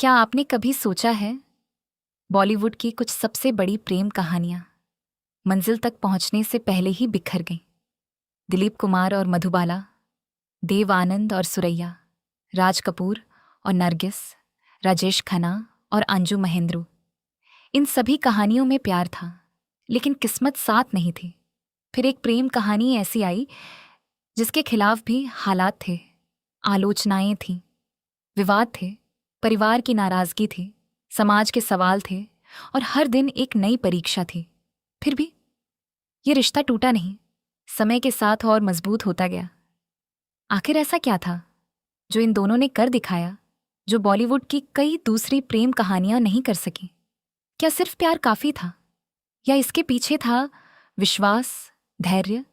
क्या आपने कभी सोचा है, बॉलीवुड की कुछ सबसे बड़ी प्रेम कहानियां मंजिल तक पहुंचने से पहले ही बिखर गईं। दिलीप कुमार और मधुबाला, देव आनंद और सुरैया, राज कपूर और नरगिस, राजेश खन्ना और अंजू महेंद्रू। इन सभी कहानियों में प्यार था, लेकिन किस्मत साथ नहीं थी। फिर एक प्रेम कहानी ऐसी आई जिसके खिलाफ भी हालात थे, आलोचनाएं थीं, विवाद थे, परिवार की नाराजगी थी, समाज के सवाल थे और हर दिन एक नई परीक्षा थी। फिर भी ये रिश्ता टूटा नहीं, समय के साथ और मजबूत होता गया। आखिर ऐसा क्या था जो इन दोनों ने कर दिखाया, जो बॉलीवुड की कई दूसरी प्रेम कहानियां नहीं कर सकी? क्या सिर्फ प्यार काफी था, या इसके पीछे था विश्वास, धैर्य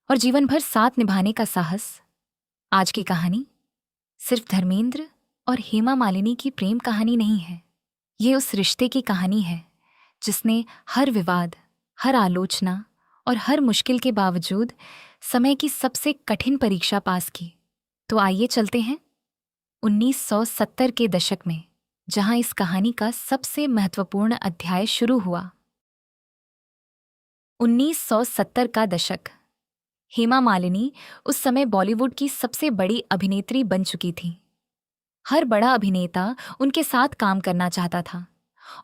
और जीवन भर साथ निभाने का साहस? आज की कहानी सिर्फ धर्मेंद्र और हेमा मालिनी की प्रेम कहानी नहीं है। ये उस रिश्ते की कहानी है जिसने हर विवाद, हर आलोचना और हर मुश्किल के बावजूद समय की सबसे कठिन परीक्षा पास की। तो आइए चलते हैं 1970 के दशक में, जहां इस कहानी का सबसे महत्वपूर्ण अध्याय शुरू हुआ। 1970 का दशक। हेमा मालिनी उस समय बॉलीवुड की सबसे बड़ी अभिनेत्री बन चुकी थी। हर बड़ा अभिनेता उनके साथ काम करना चाहता था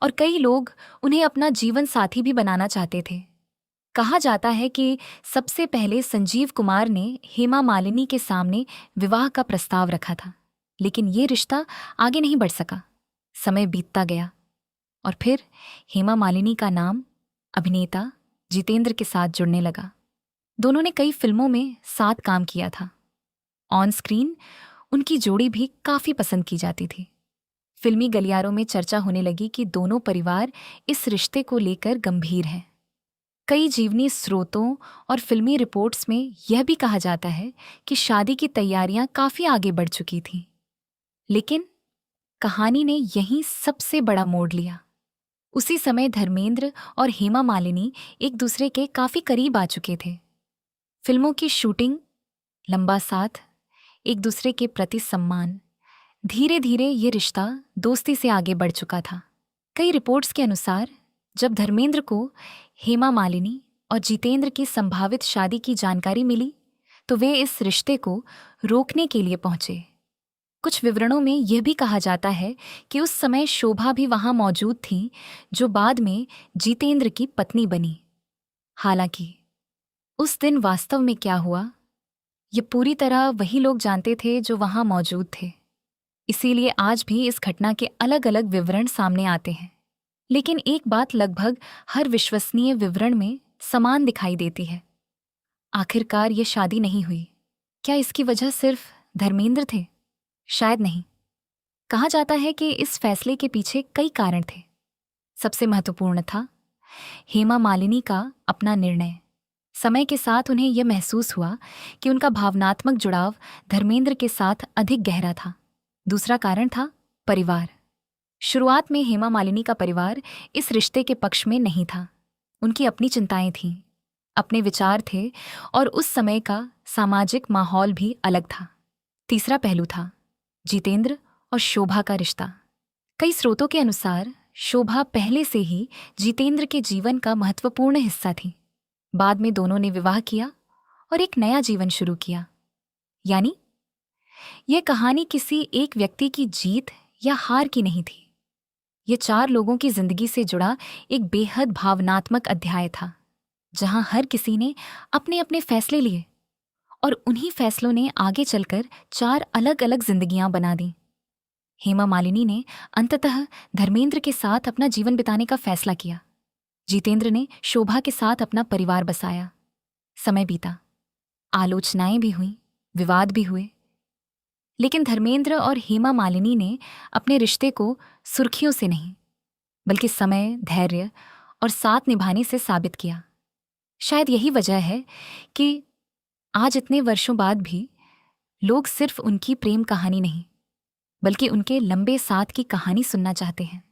और कई लोग उन्हें अपना जीवन साथी भी बनाना चाहते थे। कहा जाता है कि सबसे पहले संजीव कुमार ने हेमा मालिनी के सामने विवाह का प्रस्ताव रखा था, लेकिन ये रिश्ता आगे नहीं बढ़ सका। समय बीतता गया और फिर हेमा मालिनी का नाम अभिनेता जितेंद्र के साथ जुड़ने लगा। दोनों ने कई फिल्मों में साथ काम किया था। ऑन स्क्रीन उनकी जोड़ी भी काफी पसंद की जाती थी। फिल्मी गलियारों में चर्चा होने लगी कि दोनों परिवार इस रिश्ते को लेकर गंभीर हैं। कई जीवनी स्रोतों और फिल्मी रिपोर्ट्स में यह भी कहा जाता है कि शादी की तैयारियां काफी आगे बढ़ चुकी थीं। लेकिन कहानी ने यहीं सबसे बड़ा मोड़ लिया। उसी समय धर्मेंद्र और हेमा मालिनी एक दूसरे के काफी करीब आ चुके थे। फिल्मों की शूटिंग, लंबा साथ, एक दूसरे के प्रति सम्मान, धीरे धीरे ये रिश्ता दोस्ती से आगे बढ़ चुका था। कई रिपोर्ट्स के अनुसार जब धर्मेंद्र को हेमा मालिनी और जितेंद्र की संभावित शादी की जानकारी मिली, तो वे इस रिश्ते को रोकने के लिए पहुंचे। कुछ विवरणों में यह भी कहा जाता है कि उस समय शोभा भी वहां मौजूद थी, जो बाद में जितेंद्र की पत्नी बनी। हालांकि उस दिन वास्तव में क्या हुआ, ये पूरी तरह वही लोग जानते थे जो वहां मौजूद थे। इसीलिए आज भी इस घटना के अलग अलग विवरण सामने आते हैं, लेकिन एक बात लगभग हर विश्वसनीय विवरण में समान दिखाई देती है। आखिरकार ये शादी नहीं हुई। क्या इसकी वजह सिर्फ धर्मेंद्र थे? शायद नहीं। कहा जाता है कि इस फैसले के पीछे कई कारण थे। सबसे महत्वपूर्ण था हेमा मालिनी का अपना निर्णय। समय के साथ उन्हें यह महसूस हुआ कि उनका भावनात्मक जुड़ाव धर्मेंद्र के साथ अधिक गहरा था। दूसरा कारण था परिवार। शुरुआत में हेमा मालिनी का परिवार इस रिश्ते के पक्ष में नहीं था। उनकी अपनी चिंताएं थीं, अपने विचार थे और उस समय का सामाजिक माहौल भी अलग था। तीसरा पहलू था जितेंद्र और शोभा का रिश्ता। कई स्रोतों के अनुसार शोभा पहले से ही जितेंद्र के जीवन का महत्वपूर्ण हिस्सा थी। बाद में दोनों ने विवाह किया और एक नया जीवन शुरू किया। यानी यह कहानी किसी एक व्यक्ति की जीत या हार की नहीं थी। यह 4 लोगों की जिंदगी से जुड़ा एक बेहद भावनात्मक अध्याय था, जहां हर किसी ने अपने अपने फैसले लिए और उन्हीं फैसलों ने आगे चलकर 4 अलग अलग जिंदगियां बना दी। हेमा मालिनी ने अंततः धर्मेंद्र के साथ अपना जीवन बिताने का फैसला किया। जितेंद्र ने शोभा के साथ अपना परिवार बसाया। समय बीता, आलोचनाएं भी हुईं, विवाद भी हुए, लेकिन धर्मेंद्र और हेमा मालिनी ने अपने रिश्ते को सुर्खियों से नहीं, बल्कि समय, धैर्य और साथ निभाने से साबित किया। शायद यही वजह है कि आज इतने वर्षों बाद भी लोग सिर्फ उनकी प्रेम कहानी नहीं, बल्कि उनके लंबे साथ की कहानी सुनना चाहते हैं।